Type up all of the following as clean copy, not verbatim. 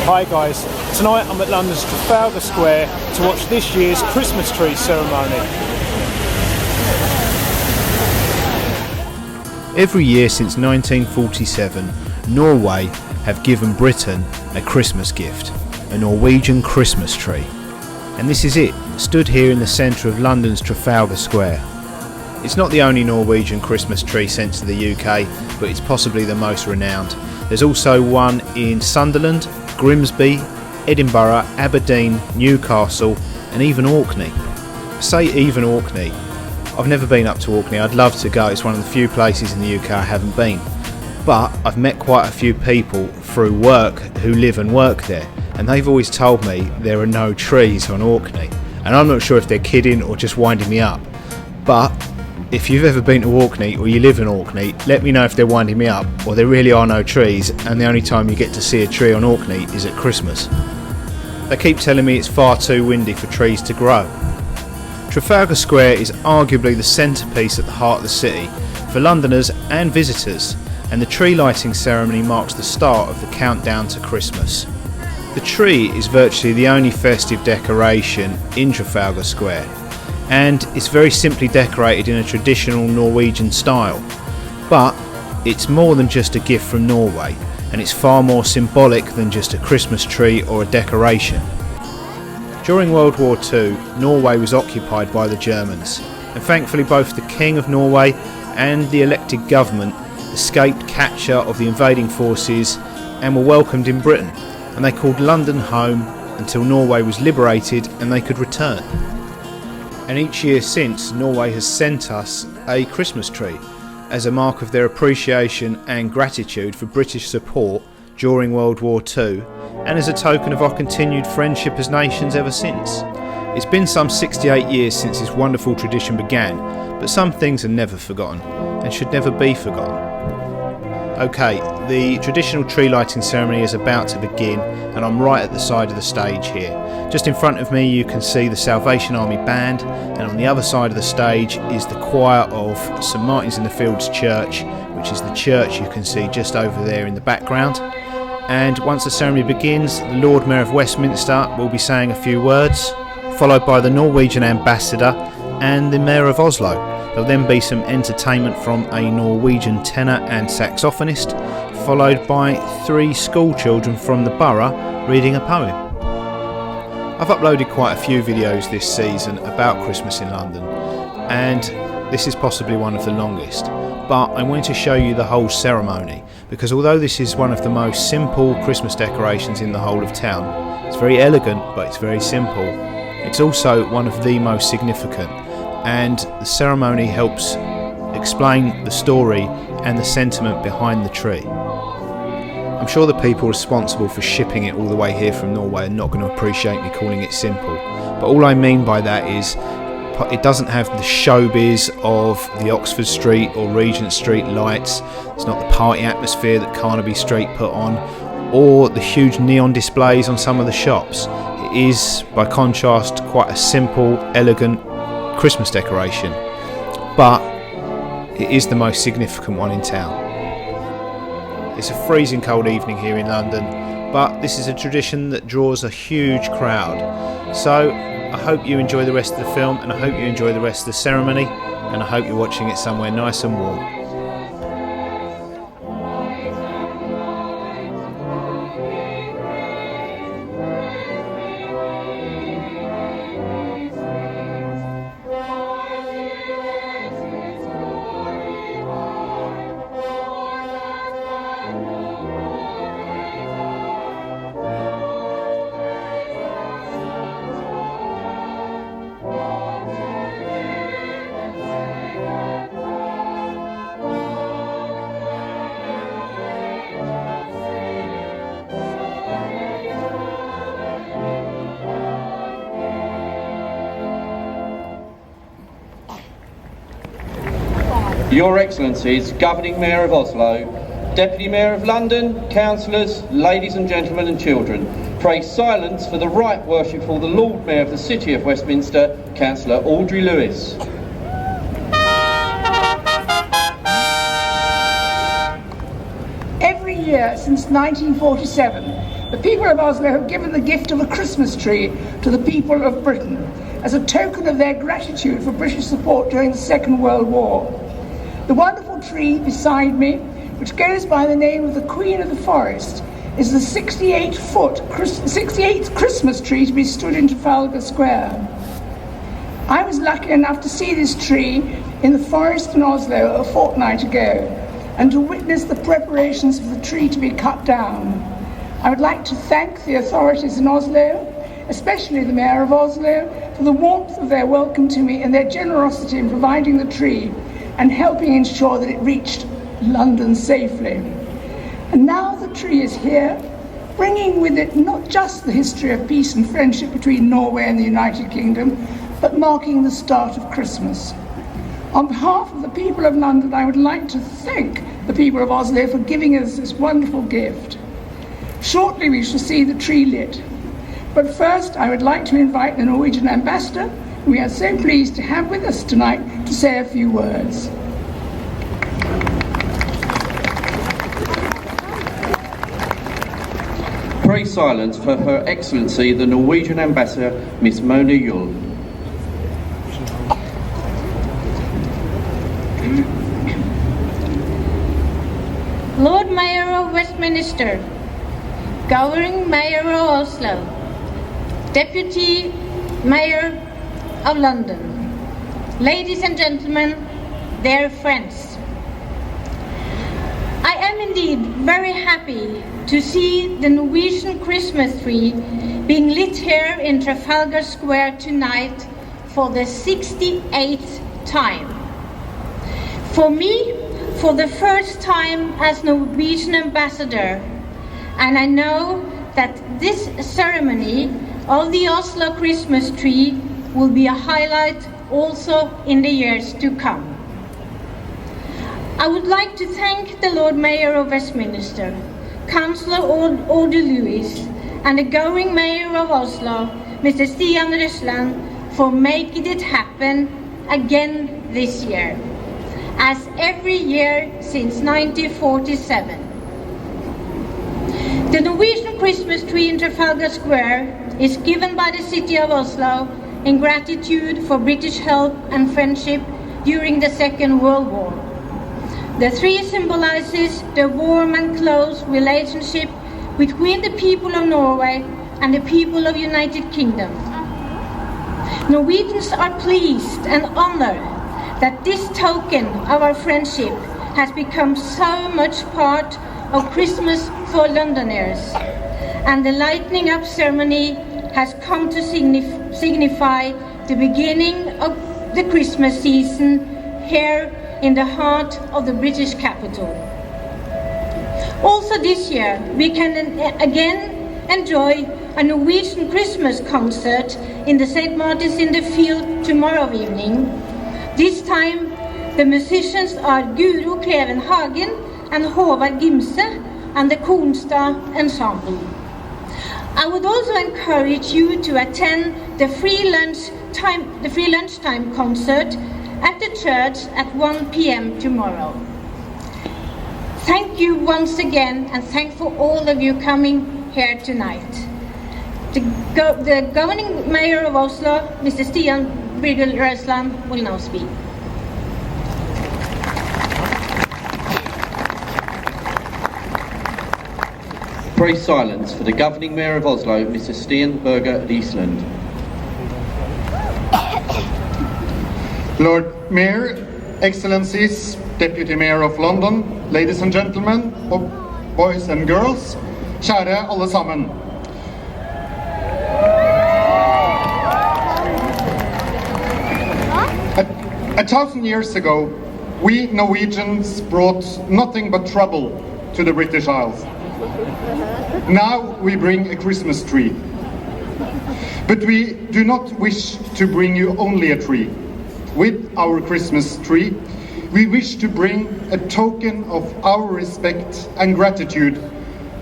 Hi guys, tonight I'm at London's Trafalgar Square to watch this year's Christmas tree ceremony. Every year since 1947, Norway have given Britain a Christmas gift, a Norwegian Christmas tree. And this is it, stood here in the centre of London's Trafalgar Square. It's not the only Norwegian Christmas tree sent to the UK, but it's possibly the most renowned. There's also one in Sunderland, Grimsby, Edinburgh, Aberdeen, Newcastle and even Orkney. I say even Orkney. I've never been up to Orkney. I'd love to go. It's one of the few places in the UK I haven't been. But I've met quite a few people through work who live and work there, and they've always told me there are no trees on Orkney. And I'm not sure if they're kidding or just winding me up. But if you've ever been to Orkney or you live in Orkney, let me know if they're winding me up or there really are no trees and the only time you get to see a tree on Orkney is at Christmas. They keep telling me it's far too windy for trees to grow. Trafalgar Square is arguably the centrepiece at the heart of the city for Londoners and visitors, and the tree lighting ceremony marks the start of the countdown to Christmas. The tree is virtually the only festive decoration in Trafalgar Square, and it's very simply decorated in a traditional Norwegian style. But it's more than just a gift from Norway, and it's far more symbolic than just a Christmas tree or a decoration. During World War II, Norway was occupied by the Germans, and thankfully both the King of Norway and the elected government escaped capture of the invading forces and were welcomed in Britain, and they called London home until Norway was liberated and they could return. And each year since, Norway has sent us a Christmas tree as a mark of their appreciation and gratitude for British support during World War II, and as a token of our continued friendship as nations ever since. It's been some 68 years since this wonderful tradition began, but some things are never forgotten and should never be forgotten. Okay, the traditional tree lighting ceremony is about to begin, and I'm right at the side of the stage here. Just in front of me you can see the Salvation Army band, and on the other side of the stage is the choir of St Martin's in the Fields Church, which is the church you can see just over there in the background. And once the ceremony begins, the Lord Mayor of Westminster will be saying a few words, followed by the Norwegian ambassador and the Mayor of Oslo. There'll then be some entertainment from a Norwegian tenor and saxophonist, followed by 3 school children from the borough reading a poem. I've uploaded quite a few videos this season about Christmas in London, and this is possibly one of the longest, but I wanted to show you the whole ceremony, because although this is one of the most simple Christmas decorations in the whole of town, it's very elegant but it's very simple. It's also one of the most significant, and the ceremony helps explain the story and the sentiment behind the tree. I'm sure the people responsible for shipping it all the way here from Norway are not going to appreciate me calling it simple, but all I mean by that is it doesn't have the showbiz of the Oxford Street or Regent Street lights. It's not the party atmosphere that Carnaby Street put on, or the huge neon displays on some of the shops. It is, by contrast, quite a simple, elegant Christmas decoration, but it is the most significant one in town. It's a freezing cold evening here in London, but this is a tradition that draws a huge crowd. So I hope you enjoy the rest of the film, and I hope you enjoy the rest of the ceremony, and I hope you're watching it somewhere nice and warm. Your Excellencies, Governing Mayor of Oslo, Deputy Mayor of London, Councillors, ladies and gentlemen and children, pray silence for the Right Worshipful the Lord Mayor of the City of Westminster, Councillor Audrey Lewis. Every year since 1947, the people of Oslo have given the gift of a Christmas tree to the people of Britain as a token of their gratitude for British support during the Second World War. The wonderful tree beside me, which goes by the name of the Queen of the Forest, is the 68th Christmas tree to be stood in Trafalgar Square. I was lucky enough to see this tree in the forest in Oslo a fortnight ago and to witness the preparations for the tree to be cut down. I would like to thank the authorities in Oslo, especially the Mayor of Oslo, for the warmth of their welcome to me and their generosity in providing the tree and helping ensure that it reached London safely. And now the tree is here, bringing with it not just the history of peace and friendship between Norway and the United Kingdom, but marking the start of Christmas. On behalf of the people of London, I would like to thank the people of Oslo for giving us this wonderful gift. Shortly we shall see the tree lit. But first I would like to invite the Norwegian ambassador, who we are so pleased to have with us tonight, to say a few words. Pray silence for Her Excellency the Norwegian Ambassador, Miss Mona Juul. Lord Mayor of Westminster, Governing Mayor of Oslo, Deputy Mayor of London, ladies and gentlemen, dear friends. I am indeed very happy to see the Norwegian Christmas tree being lit here in Trafalgar Square tonight for the 68th time. For me, for the first time as Norwegian ambassador, and I know that this ceremony of the Oslo Christmas tree will be a highlight also in the years to come. I would like to thank the Lord Mayor of Westminster, Councillor Orde Lewis, and the Governing Mayor of Oslo, Mr. Stian Røsland, for making it happen again this year, as every year since 1947. The Norwegian Christmas tree in Trafalgar Square is given by the city of Oslo in gratitude for British help and friendship during the Second World War. The tree symbolizes the warm and close relationship between the people of Norway and the people of United Kingdom. Norwegians are pleased and honored that this token of our friendship has become so much part of Christmas for Londoners, and the lighting up ceremony has come to signify the beginning of the Christmas season here in the heart of the British capital. Also this year, we can again enjoy a Norwegian Christmas concert in the St. Martin's in the Field tomorrow evening. This time, the musicians are Guro Kleven Hagen and Håvard Gimse and the Kornstad Ensemble. I would also encourage you to attend the free lunchtime concert at the church at 1 p.m. tomorrow. Thank you once again, and thanks for all of you coming here tonight. The Governing Mayor of Oslo, Mr. Stian Røsland, will now speak. Pray silence for the Governing Mayor of Oslo, Mr. Stian Berger Riesland. Lord Mayor, Excellencies, Deputy Mayor of London, ladies and gentlemen, boys and girls, kjære alle sammen. A thousand years ago, we Norwegians brought nothing but trouble to the British Isles. Now we bring a Christmas tree. But we do not wish to bring you only a tree. With our Christmas tree, we wish to bring a token of our respect and gratitude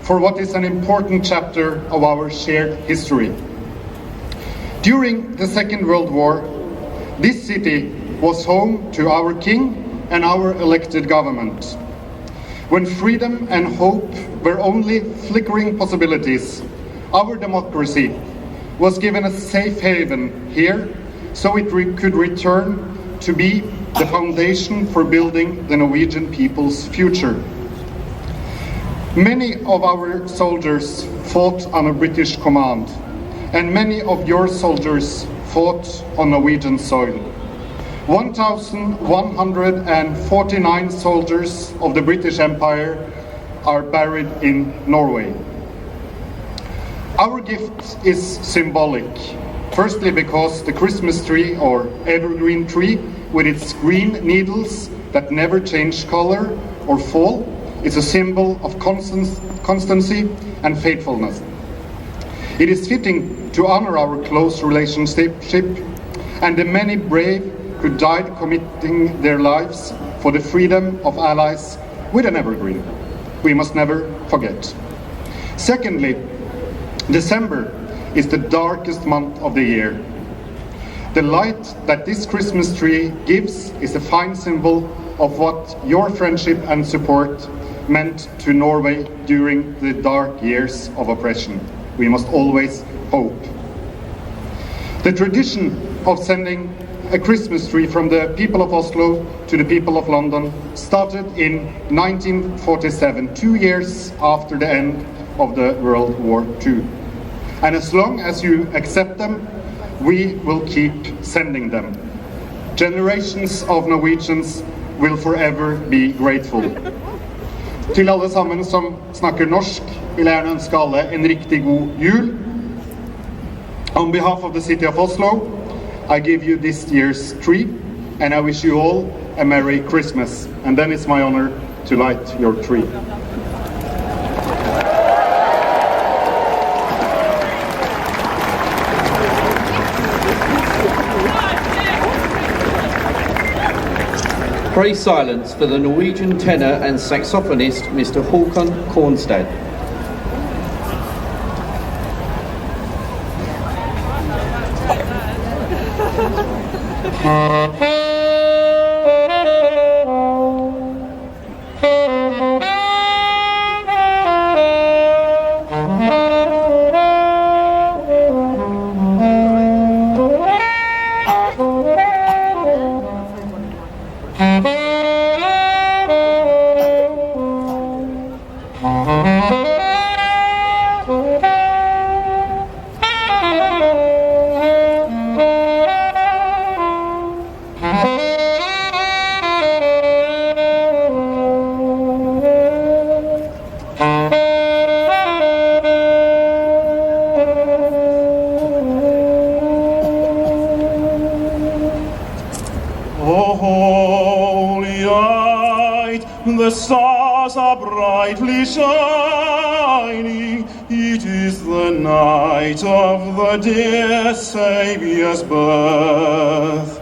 for what is an important chapter of our shared history. During the Second World War, this city was home to our king and our elected government. When freedom and hope were only flickering possibilities, our democracy was given a safe haven here so it could return to be the foundation for building the Norwegian people's future. Many of our soldiers fought under British command, and many of your soldiers fought on Norwegian soil. 1,149 soldiers of the British Empire are buried in Norway. Our gift is symbolic, firstly because the Christmas tree or evergreen tree with its green needles that never change color or fall is a symbol of constancy and faithfulness. It is fitting to honor our close relationship and the many brave who died committing their lives for the freedom of allies with an evergreen. We must never forget. Secondly, December is the darkest month of the year. The light that this Christmas tree gives is a fine symbol of what your friendship and support meant to Norway during the dark years of oppression. We must always hope. The tradition of sending a Christmas tree from the people of Oslo to the people of London started in 1947, 2 years after the end of the World War II. And as long as you accept them, we will keep sending them. Generations of Norwegians will forever be grateful. Til alle sammen som snakker norsk, vil jeg gjerne ønske alle en riktig god jul. On behalf of the city of Oslo, I give you this year's tree, and I wish you all a Merry Christmas. And then it's my honor to light your tree. Pray silence for the Norwegian tenor and saxophonist Mr. Håkon Kornstad. The stars are brightly shining. It is the night of the dear Saviour's birth.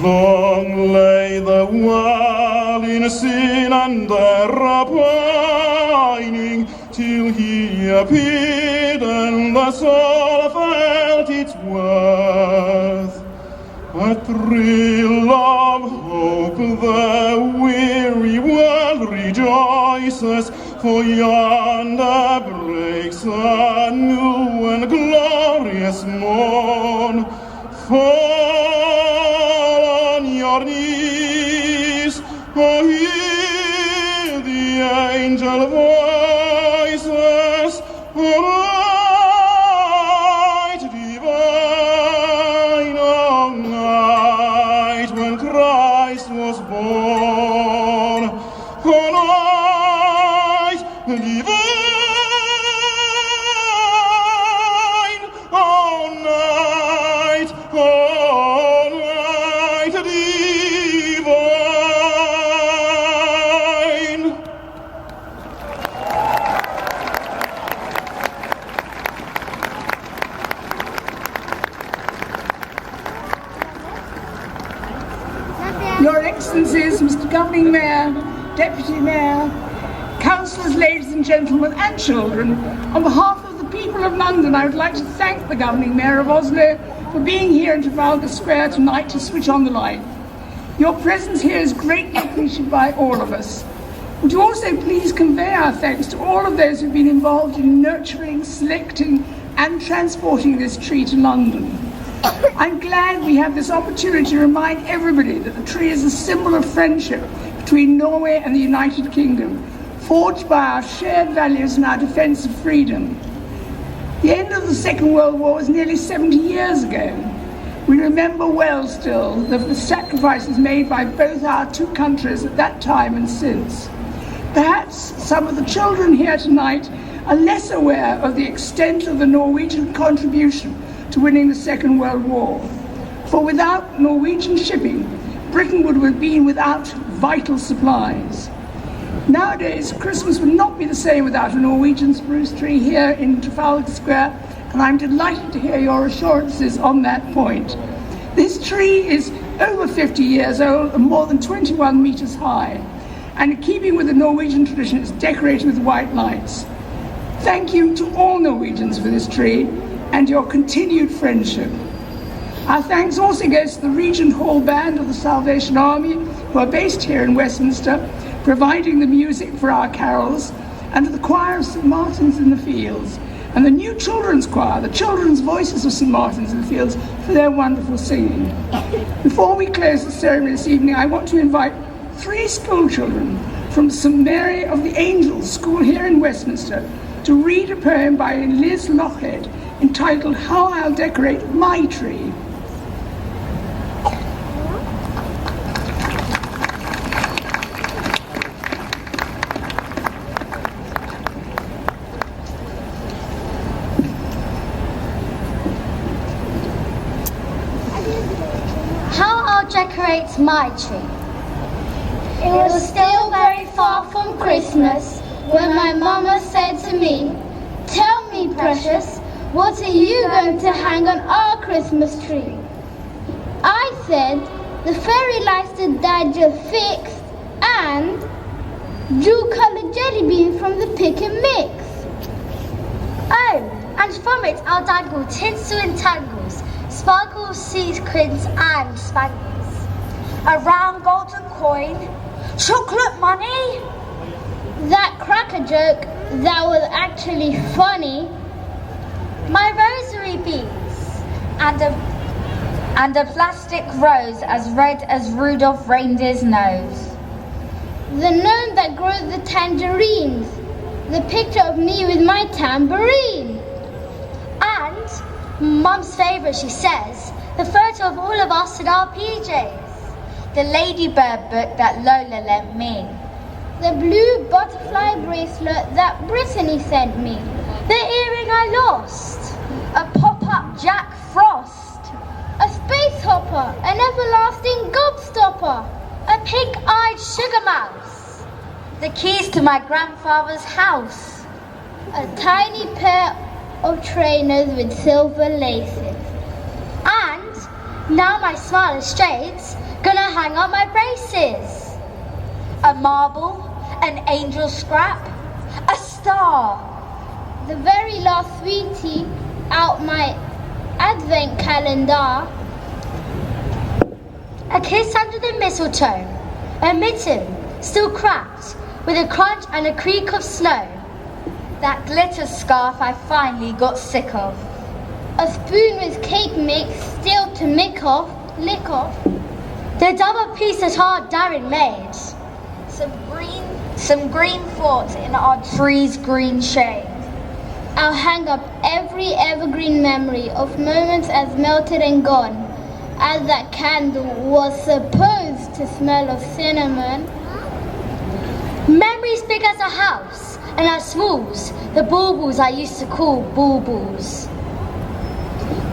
Long lay the world in sin and error pining, till he appeared and the soul felt its worth. A thrill of hope, the weary world rejoices, for yonder breaks a new and glorious morn. Fall on your knees, oh, hear the angel voices, oh, was born, oh night divine, oh night divine. Your Excellencies, Mr. Governing Mayor, Deputy Mayor, Councillors, ladies and gentlemen, and children, on behalf of the people of London, I would like to thank the Governing Mayor of Oslo for being here in Trafalgar Square tonight to switch on the light. Your presence here is greatly appreciated by all of us. Would you also please convey our thanks to all of those who've been involved in nurturing, selecting and transporting this tree to London. I'm glad we have this opportunity to remind everybody that the tree is a symbol of friendship between Norway and the United Kingdom, forged by our shared values and our defence of freedom. The end of the Second World War was nearly 70 years ago. We remember well still the sacrifices made by both our two countries at that time and since. Perhaps some of the children here tonight are less aware of the extent of the Norwegian contribution to winning the Second World War. For without Norwegian shipping, Britain would have been without vital supplies. Nowadays, Christmas would not be the same without a Norwegian spruce tree here in Trafalgar Square, and I'm delighted to hear your assurances on that point. This tree is over 50 years old and more than 21 metres high, and in keeping with the Norwegian tradition, it's decorated with white lights. Thank you to all Norwegians for this tree and your continued friendship. Our thanks also goes to the Regent Hall Band of the Salvation Army, who are based here in Westminster, providing the music for our carols, and to the choir of St Martin's in the Fields, and the new children's choir, the Children's Voices of St Martin's in the Fields, for their wonderful singing. Before we close the ceremony this evening, I want to invite 3 school children from St Mary of the Angels School here in Westminster to read a poem by Liz Lochhead entitled How I'll Decorate My Tree. Decorate my tree. It was still very far from Christmas when my mama said to me, "Tell me, precious, what are you going to hang on our Christmas tree?" I said, "The fairy lights that Dad just fixed and blue-coloured jelly beans from the pick and mix." Oh, and from it I'll dangle tinsel and tangles, sparkles, sequins and spangles. A round golden coin, chocolate money. That cracker joke, that was actually funny. My rosary beads and a plastic rose as red as Rudolph reindeer's nose. The gnome that grows the tangerines. The picture of me with my tambourine. And Mum's favourite, she says, the photo of all of us in our PJs. The Ladybird book that Lola lent me. The blue butterfly bracelet that Brittany sent me. The earring I lost. A pop-up Jack Frost. A space hopper, an everlasting gobstopper. A pink-eyed sugar mouse. The keys to my grandfather's house. A tiny pair of trainers with silver laces. And now my smile is straight, gonna hang up my braces. A marble, an angel scrap, a star. The very last sweetie out my advent calendar. A kiss under the mistletoe, a mitten still cracked with a crunch and a creak of snow. That glitter scarf I finally got sick of. A spoon with cake mix still to lick off. The double piece that our Darren made. Some green thought in our tree's green shade. I'll hang up every evergreen memory of moments as melted and gone, as that candle was supposed to smell of cinnamon. Memories big as a house, and as smalls, the baubles I used to call baubles.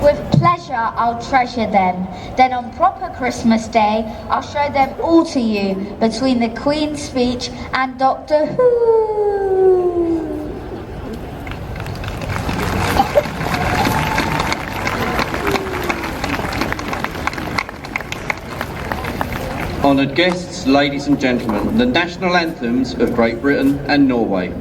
With pleasure I'll treasure them, then on proper Christmas Day I'll show them all to you, between the Queen's speech and Doctor Who. Honoured guests, ladies and gentlemen, the national anthems of Great Britain and Norway.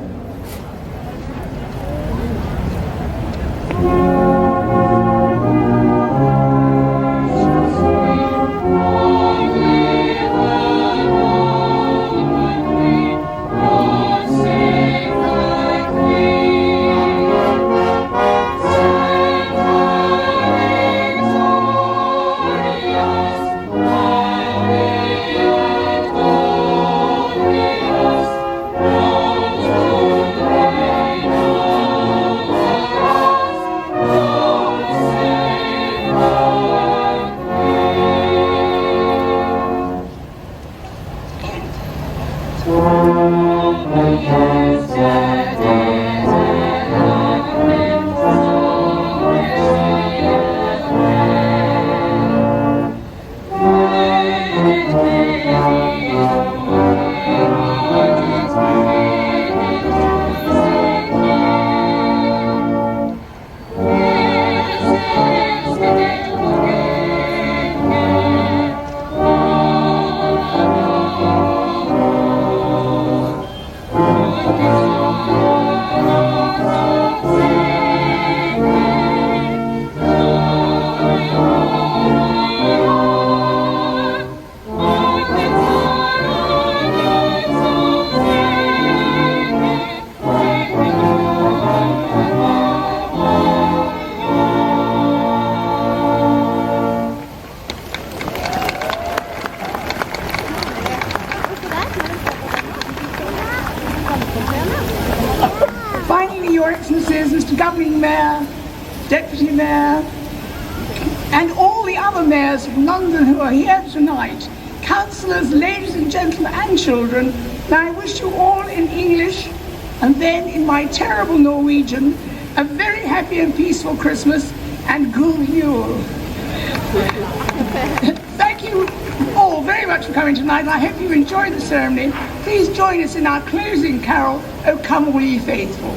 Excellencies, Mr. Governing Mayor, Deputy Mayor, and all the other mayors of London who are here tonight, councillors, ladies and gentlemen, and children, and I wish you all in English, and then in my terrible Norwegian, a very happy and peaceful Christmas and God Jul. Thank you all very much for coming tonight. I hope you enjoyed the ceremony. Please join us in our closing carol, O Come All Ye Faithful.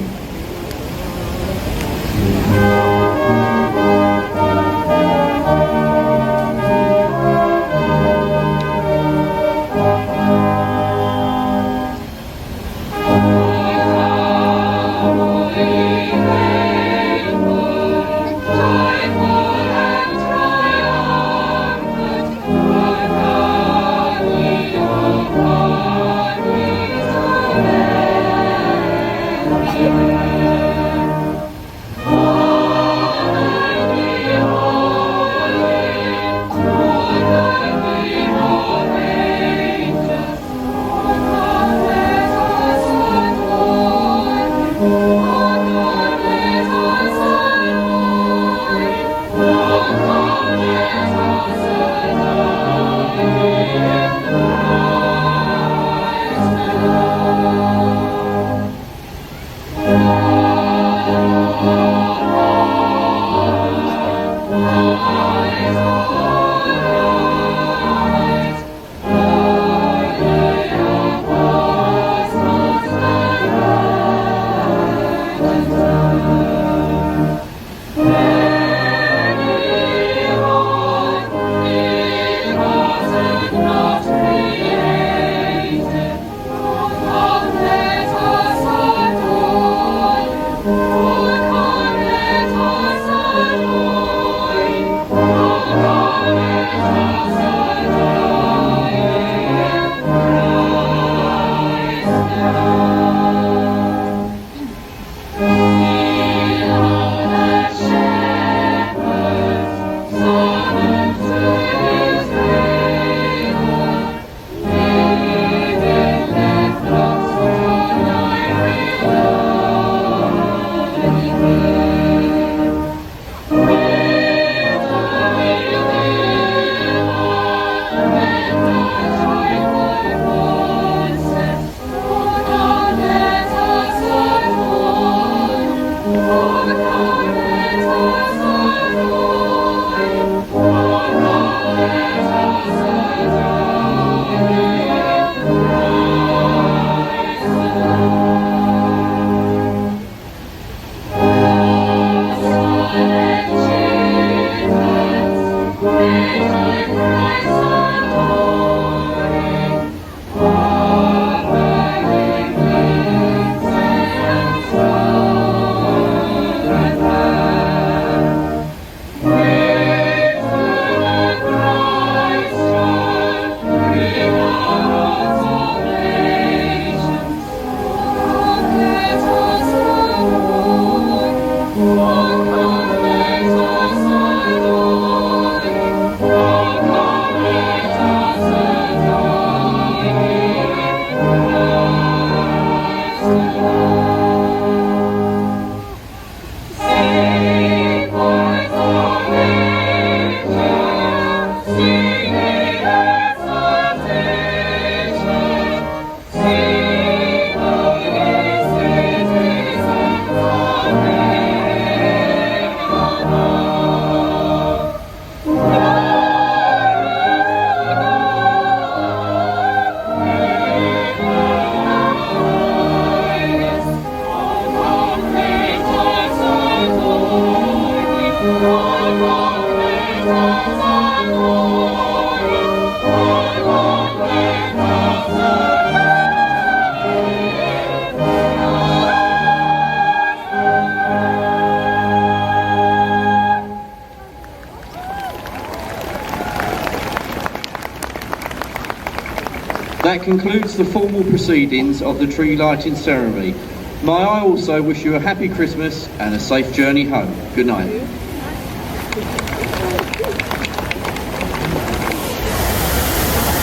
That concludes the formal proceedings of the tree lighting ceremony. May I also wish you a happy Christmas and a safe journey home. Good night.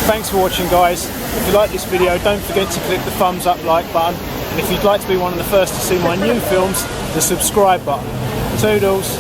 Thanks for watching, guys. If you like this video, don't forget to click the thumbs up like button And if you'd like to be one of the first to see my new films, the subscribe button. Toodles.